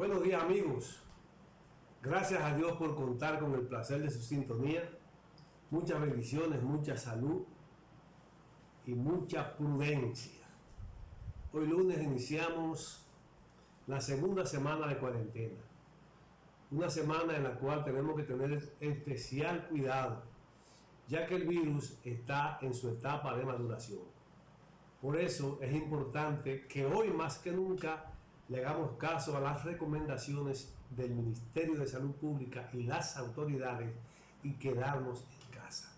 Buenos días amigos, gracias a Dios por contar con el placer de su sintonía, muchas bendiciones, mucha salud y mucha prudencia. Hoy lunes iniciamos la segunda semana de cuarentena, una semana en la cual tenemos que tener especial cuidado, ya que el virus está en su etapa de maduración. Por eso es importante que hoy más que nunca le hagamos caso a las recomendaciones del Ministerio de Salud Pública y las autoridades y quedarnos en casa.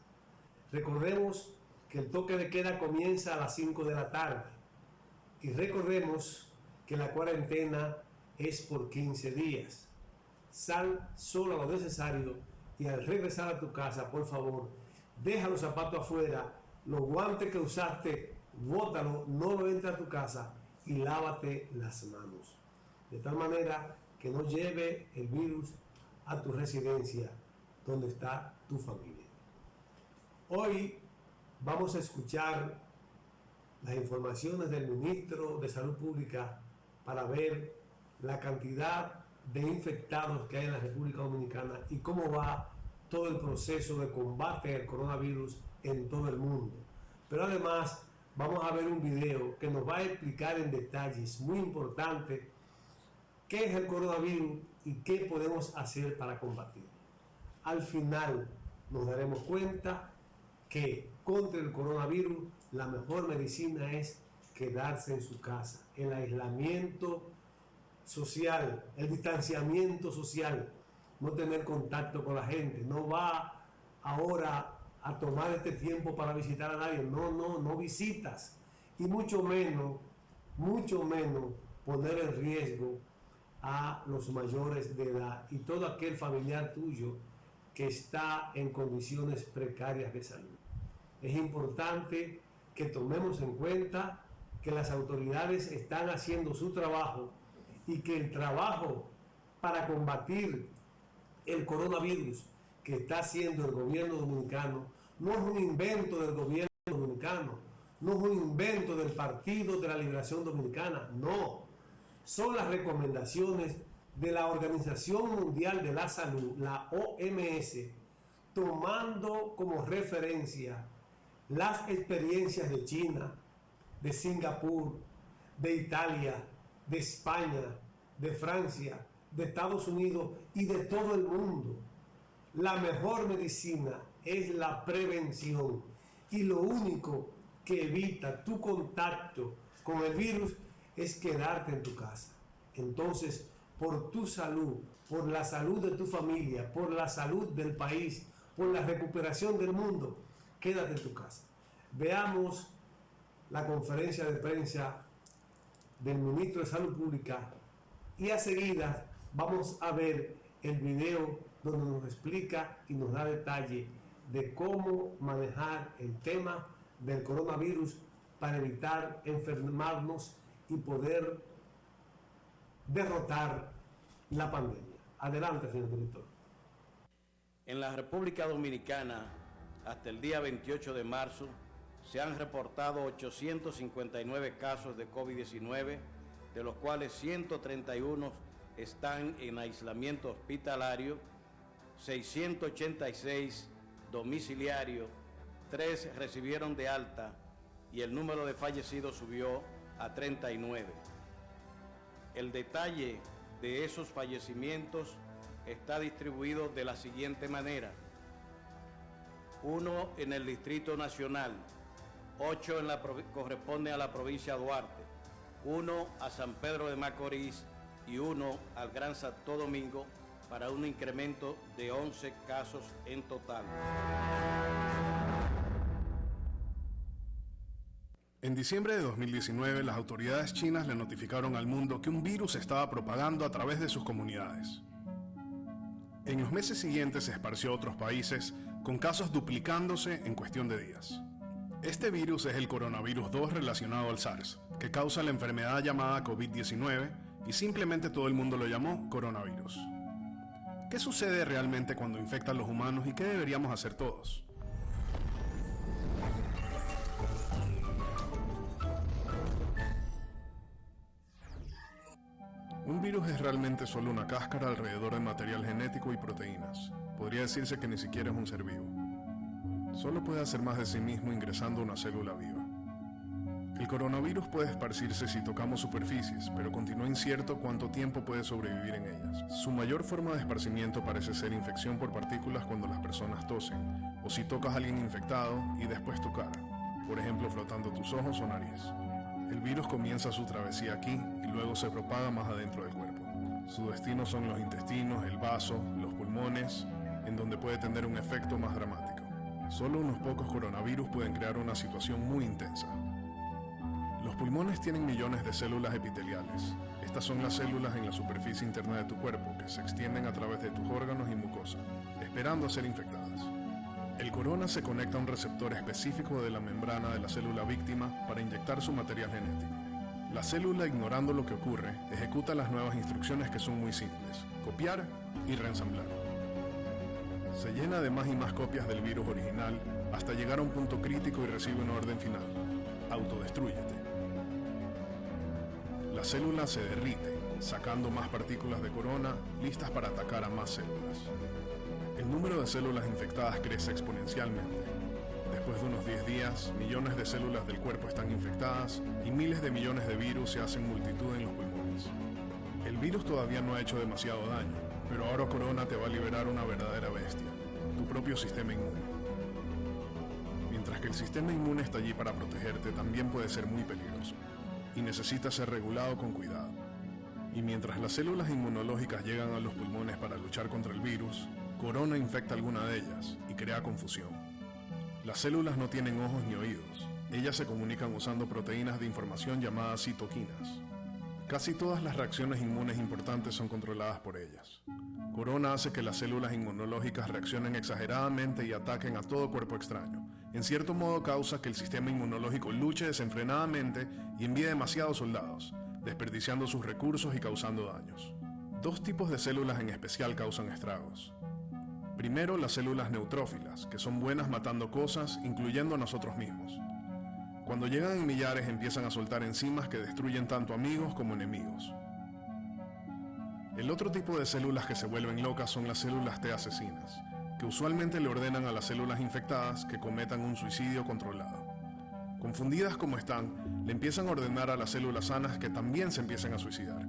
Recordemos que el toque de queda comienza a las 5 de la tarde y recordemos que la cuarentena es por 15 días. Sal solo a lo necesario y al regresar a tu casa, por favor, deja los zapatos afuera, los guantes que usaste, bótalo, no lo entres a tu casa y lávate las manos. De tal manera que no lleve el virus a tu residencia donde está tu familia. Hoy vamos a escuchar las informaciones del ministro de Salud Pública para ver la cantidad de infectados que hay en la República Dominicana y cómo va todo el proceso de combate al coronavirus en todo el mundo. Pero además vamos a ver un video que nos va a explicar en detalles muy importantes qué es el coronavirus y qué podemos hacer para combatirlo. Al final nos daremos cuenta que contra el coronavirus la mejor medicina es quedarse en su casa, el aislamiento social, el distanciamiento social, no tener contacto con la gente. No va ahora a tomar este tiempo para visitar a nadie, no visitas, y mucho menos poner en riesgo a los mayores de edad y todo aquel familiar tuyo que está en condiciones precarias de salud. Es importante que tomemos en cuenta que las autoridades están haciendo su trabajo y que el trabajo para combatir el coronavirus que está haciendo el gobierno dominicano no es un invento del gobierno dominicano, no es un invento del Partido de la Liberación Dominicana, no. Son las recomendaciones de la Organización Mundial de la Salud, la OMS, tomando como referencia las experiencias de China, de Singapur, de Italia, de España, de Francia, de Estados Unidos y de todo el mundo. La mejor medicina es la prevención y lo único que evita tu contacto con el virus es quedarte en tu casa. Entonces, por tu salud, por la salud de tu familia, por la salud del país, por la recuperación del mundo, quédate en tu casa. Veamos la conferencia de prensa del ministro de Salud Pública y a seguida vamos a ver el video donde nos explica y nos da detalle de cómo manejar el tema del coronavirus para evitar enfermarnos y poder derrotar la pandemia. Adelante, señor director. En la República Dominicana, hasta el día 28 de marzo, se han reportado 859 casos de COVID-19, de los cuales 131 están en aislamiento hospitalario, 686 domiciliario, 3 recibieron de alta y el número de fallecidos subió a 39. El detalle de esos fallecimientos está distribuido de la siguiente manera: 1 en el Distrito Nacional, 8 corresponde a la provincia de Duarte, 1 a San Pedro de Macorís y 1 al Gran Santo Domingo, para un incremento de 11 casos en total. En diciembre de 2019, las autoridades chinas le notificaron al mundo que un virus se estaba propagando a través de sus comunidades. En los meses siguientes se esparció a otros países, con casos duplicándose en cuestión de días. Este virus es el coronavirus 2 relacionado al SARS, que causa la enfermedad llamada COVID-19 y simplemente todo el mundo lo llamó coronavirus. ¿Qué sucede realmente cuando infecta a los humanos y qué deberíamos hacer todos? Un virus es realmente solo una cáscara alrededor de material genético y proteínas. Podría decirse que ni siquiera es un ser vivo. Solo puede hacer más de sí mismo ingresando a una célula viva. El coronavirus puede esparcirse si tocamos superficies, pero continúa incierto cuánto tiempo puede sobrevivir en ellas. Su mayor forma de esparcimiento parece ser infección por partículas cuando las personas tosen, o si tocas a alguien infectado y después tu cara, por ejemplo frotando tus ojos o nariz. El virus comienza su travesía aquí y luego se propaga más adentro del cuerpo. Su destino son los intestinos, el vaso, los pulmones, en donde puede tener un efecto más dramático. Solo unos pocos coronavirus pueden crear una situación muy intensa. Los pulmones tienen millones de células epiteliales. Estas son las células en la superficie interna de tu cuerpo que se extienden a través de tus órganos y mucosa, esperando a ser infectadas. El corona se conecta a un receptor específico de la membrana de la célula víctima para inyectar su material genético. La célula, ignorando lo que ocurre, ejecuta las nuevas instrucciones que son muy simples: copiar y reensamblar. Se llena de más y más copias del virus original hasta llegar a un punto crítico y recibe una orden final: autodestrúyete. La célula se derrite, sacando más partículas de corona, listas para atacar a más células. El número de células infectadas crece exponencialmente. Después de unos 10 días, millones de células del cuerpo están infectadas y miles de millones de virus se hacen multitud en los pulmones. El virus todavía no ha hecho demasiado daño, pero ahora corona te va a liberar una verdadera bestia, tu propio sistema inmune. Mientras que el sistema inmune está allí para protegerte, también puede ser muy peligroso y necesita ser regulado con cuidado. Y mientras las células inmunológicas llegan a los pulmones para luchar contra el virus, corona infecta alguna de ellas y crea confusión. Las células no tienen ojos ni oídos. Ellas se comunican usando proteínas de información llamadas citoquinas. Casi todas las reacciones inmunes importantes son controladas por ellas. Corona hace que las células inmunológicas reaccionen exageradamente y ataquen a todo cuerpo extraño. En cierto modo causa que el sistema inmunológico luche desenfrenadamente y envíe demasiados soldados, desperdiciando sus recursos y causando daños. Dos tipos de células en especial causan estragos. Primero, las células neutrófilas, que son buenas matando cosas, incluyendo a nosotros mismos. Cuando llegan en millares empiezan a soltar enzimas que destruyen tanto amigos como enemigos. El otro tipo de células que se vuelven locas son las células T asesinas, que usualmente le ordenan a las células infectadas que cometan un suicidio controlado. Confundidas como están, le empiezan a ordenar a las células sanas que también se empiecen a suicidar.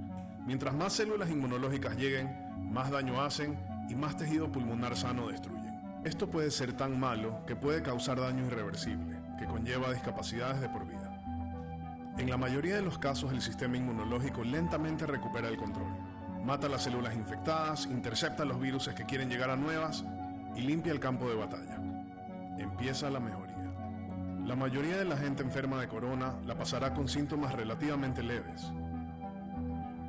Mientras más células inmunológicas lleguen, más daño hacen y más tejido pulmonar sano destruyen. Esto puede ser tan malo que puede causar daño irreversible, que conlleva discapacidades de por vida. En la mayoría de los casos, el sistema inmunológico lentamente recupera el control. Mata las células infectadas, intercepta los virus que quieren llegar a nuevas y limpia el campo de batalla. Empieza la mejoría. La mayoría de la gente enferma de corona la pasará con síntomas relativamente leves,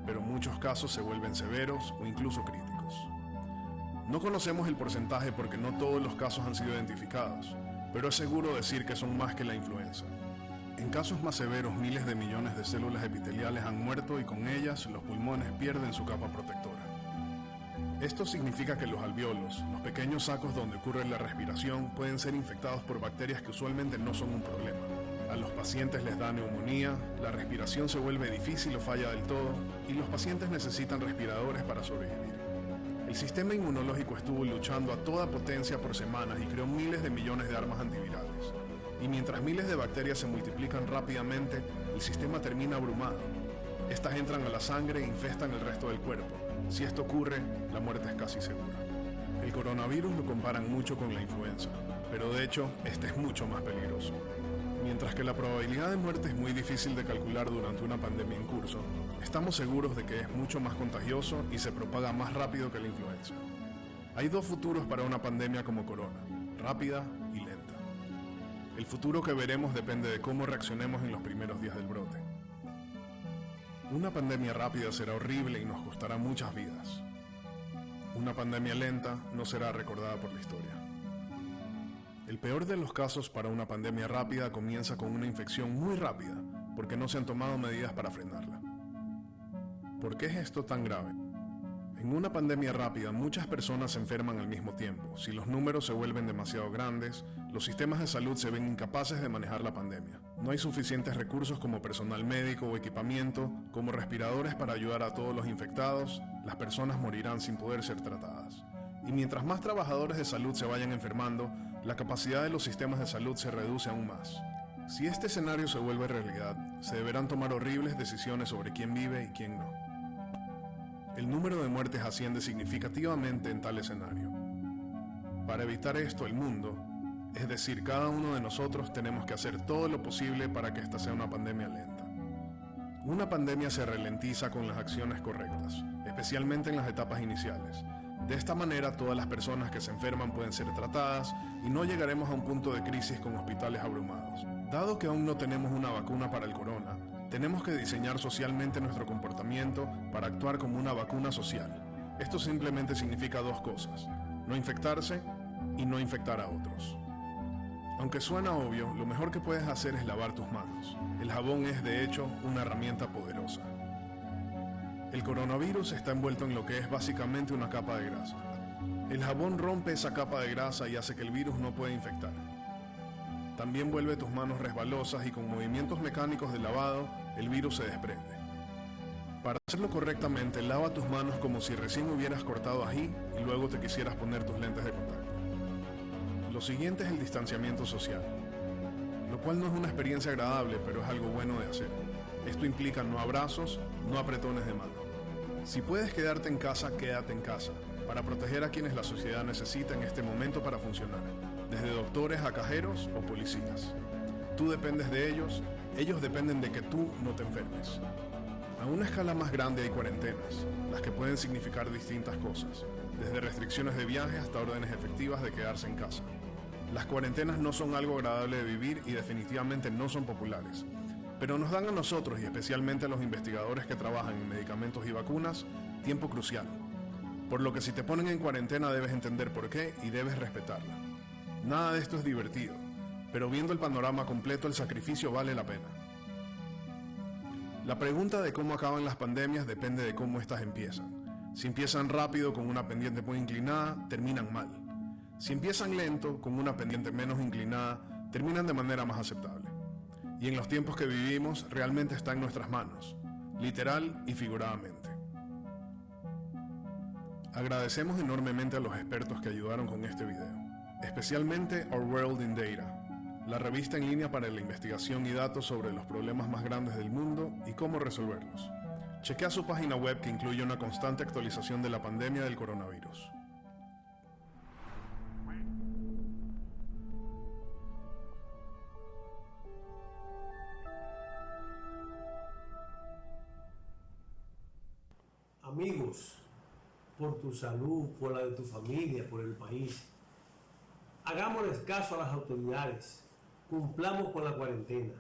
pero muchos casos se vuelven severos o incluso críticos. No conocemos el porcentaje porque no todos los casos han sido identificados, pero es seguro decir que son más que la influenza. En casos más severos, miles de millones de células epiteliales han muerto y con ellas los pulmones pierden su capa protectora. Esto significa que los alvéolos, los pequeños sacos donde ocurre la respiración, pueden ser infectados por bacterias que usualmente no son un problema. A los pacientes les da neumonía, la respiración se vuelve difícil o falla del todo, y los pacientes necesitan respiradores para sobrevivir. El sistema inmunológico estuvo luchando a toda potencia por semanas y creó miles de millones de armas antivirales. Y mientras miles de bacterias se multiplican rápidamente, el sistema termina abrumado. Estas entran a la sangre e infestan el resto del cuerpo. Si esto ocurre, la muerte es casi segura. El coronavirus lo comparan mucho con la influenza, pero de hecho, este es mucho más peligroso. Mientras que la probabilidad de muerte es muy difícil de calcular durante una pandemia en curso, estamos seguros de que es mucho más contagioso y se propaga más rápido que la influenza. Hay dos futuros para una pandemia como corona: rápida y lenta. El futuro que veremos depende de cómo reaccionemos en los primeros días del brote. Una pandemia rápida será horrible y nos costará muchas vidas. Una pandemia lenta no será recordada por la historia. El peor de los casos para una pandemia rápida comienza con una infección muy rápida, porque no se han tomado medidas para frenarla. ¿Por qué es esto tan grave? En una pandemia rápida, muchas personas se enferman al mismo tiempo. Si los números se vuelven demasiado grandes, los sistemas de salud se ven incapaces de manejar la pandemia. No hay suficientes recursos como personal médico o equipamiento, como respiradores para ayudar a todos los infectados. Las personas morirán sin poder ser tratadas. Y mientras más trabajadores de salud se vayan enfermando, la capacidad de los sistemas de salud se reduce aún más. Si este escenario se vuelve realidad, se deberán tomar horribles decisiones sobre quién vive y quién no. El número de muertes asciende significativamente en tal escenario. Para evitar esto, el mundo, es decir, cada uno de nosotros, tenemos que hacer todo lo posible para que esta sea una pandemia lenta. Una pandemia se ralentiza con las acciones correctas, especialmente en las etapas iniciales. De esta manera, todas las personas que se enferman pueden ser tratadas y no llegaremos a un punto de crisis con hospitales abrumados. Dado que aún no tenemos una vacuna para el corona, tenemos que diseñar socialmente nuestro comportamiento para actuar como una vacuna social. Esto simplemente significa dos cosas: no infectarse y no infectar a otros. Aunque suena obvio, lo mejor que puedes hacer es lavar tus manos. El jabón es, de hecho, una herramienta poderosa. El coronavirus está envuelto en lo que es básicamente una capa de grasa. El jabón rompe esa capa de grasa y hace que el virus no pueda infectar. También vuelve tus manos resbalosas y con movimientos mecánicos de lavado, el virus se desprende. Para hacerlo correctamente, lava tus manos como si recién hubieras cortado ají y luego te quisieras poner tus lentes de contacto. Lo siguiente es el distanciamiento social, lo cual no es una experiencia agradable, pero es algo bueno de hacer. Esto implica no abrazos, no apretones de mano. Si puedes quedarte en casa, quédate en casa, para proteger a quienes la sociedad necesita en este momento para funcionar, desde doctores a cajeros o policías. Tú dependes de ellos dependen de que tú no te enfermes. A una escala más grande hay cuarentenas, las que pueden significar distintas cosas, desde restricciones de viaje hasta órdenes efectivas de quedarse en casa. Las cuarentenas no son algo agradable de vivir y definitivamente no son populares, pero nos dan a nosotros, y especialmente a los investigadores que trabajan en medicamentos y vacunas, tiempo crucial. Por lo que si te ponen en cuarentena debes entender por qué y debes respetarla. Nada de esto es divertido, pero viendo el panorama completo, el sacrificio vale la pena. La pregunta de cómo acaban las pandemias depende de cómo éstas empiezan. Si empiezan rápido con una pendiente muy inclinada, terminan mal. Si empiezan lento, con una pendiente menos inclinada, terminan de manera más aceptable. Y en los tiempos que vivimos, realmente está en nuestras manos, literal y figuradamente. Agradecemos enormemente a los expertos que ayudaron con este video, especialmente Our World in Data, la revista en línea para la investigación y datos sobre los problemas más grandes del mundo y cómo resolverlos. Chequea su página web, que incluye una constante actualización de la pandemia del coronavirus. Amigos, por tu salud, por la de tu familia, por el país, hagámosles caso a las autoridades, cumplamos con la cuarentena.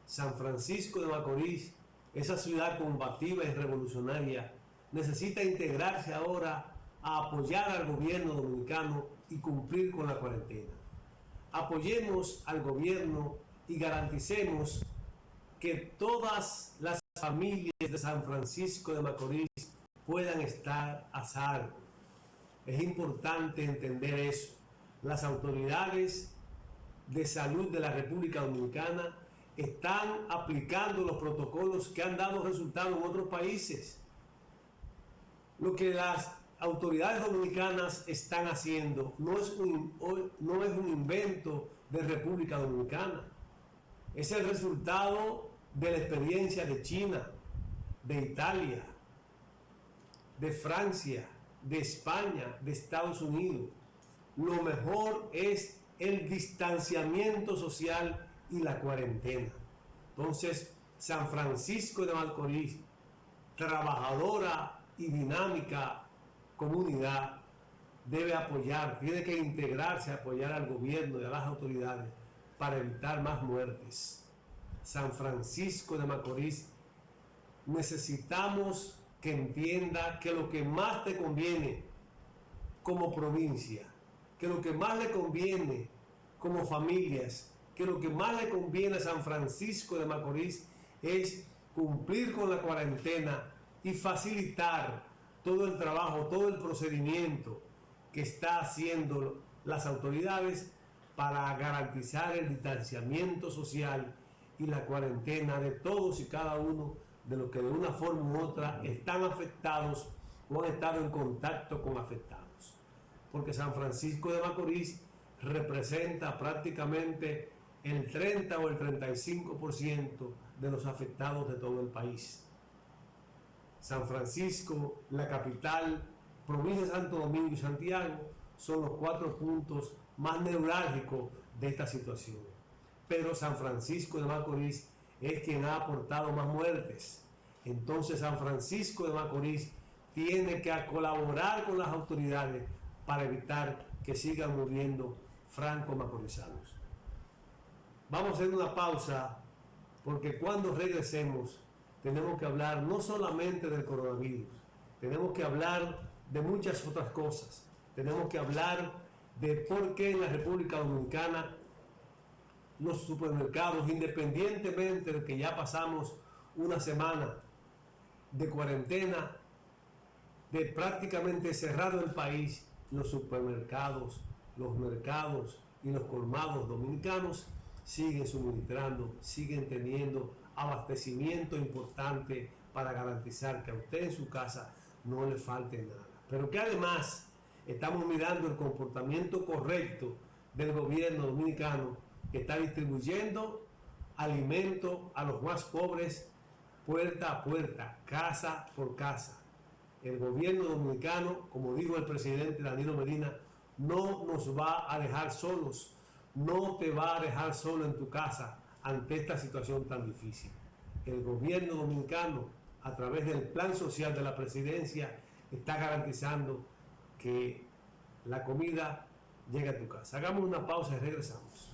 San Francisco de Macorís, esa ciudad combativa y revolucionaria, necesita integrarse ahora a apoyar al gobierno dominicano y cumplir con la cuarentena. Apoyemos al gobierno y garanticemos que todas las familias de San Francisco de Macorís puedan estar a salvo. Es importante entender eso. Las autoridades de salud de la República Dominicana están aplicando los protocolos que han dado resultados en otros países. Lo que las autoridades dominicanas están haciendo no es un invento de República Dominicana. Es el resultado de la experiencia de China, de Italia, de Francia, de España, de Estados Unidos. Lo mejor es el distanciamiento social y la cuarentena. Entonces, San Francisco de Macorís, trabajadora y dinámica comunidad, debe apoyar, tiene que integrarse a apoyar al gobierno y a las autoridades para evitar más muertes. San Francisco de Macorís, necesitamos que entienda que lo que más te conviene como provincia, que lo que más le conviene como familias, que lo que más le conviene a San Francisco de Macorís es cumplir con la cuarentena y facilitar todo el trabajo, todo el procedimiento que está haciendo las autoridades para garantizar el distanciamiento social y la cuarentena de todos y cada uno de los que de una forma u otra están afectados o han estado en contacto con afectados. Porque San Francisco de Macorís representa prácticamente el 30 o el 35% de los afectados de todo el país. San Francisco, la capital, provincia de Santo Domingo y Santiago son los 4 puntos más neurálgicos de esta situación. Pero San Francisco de Macorís es quien ha aportado más muertes. Entonces San Francisco de Macorís tiene que colaborar con las autoridades para evitar que sigan muriendo franco-macorizanos. Vamos a hacer una pausa porque cuando regresemos tenemos que hablar no solamente del coronavirus, tenemos que hablar de muchas otras cosas. Tenemos que hablar de por qué en la República Dominicana los supermercados, independientemente de que ya pasamos una semana de cuarentena, de prácticamente cerrado el país, los supermercados, los mercados y los colmados dominicanos siguen suministrando, siguen teniendo abastecimiento importante para garantizar que a usted en su casa no le falte nada. Pero que además estamos mirando el comportamiento correcto del gobierno dominicano, que está distribuyendo alimentos a los más pobres puerta a puerta, casa por casa. El gobierno dominicano, como dijo el presidente Danilo Medina, no nos va a dejar solos, no te va a dejar solo en tu casa ante esta situación tan difícil. El gobierno dominicano, a través del plan social de la presidencia, está garantizando que la comida llegue a tu casa. Hagamos una pausa y regresamos.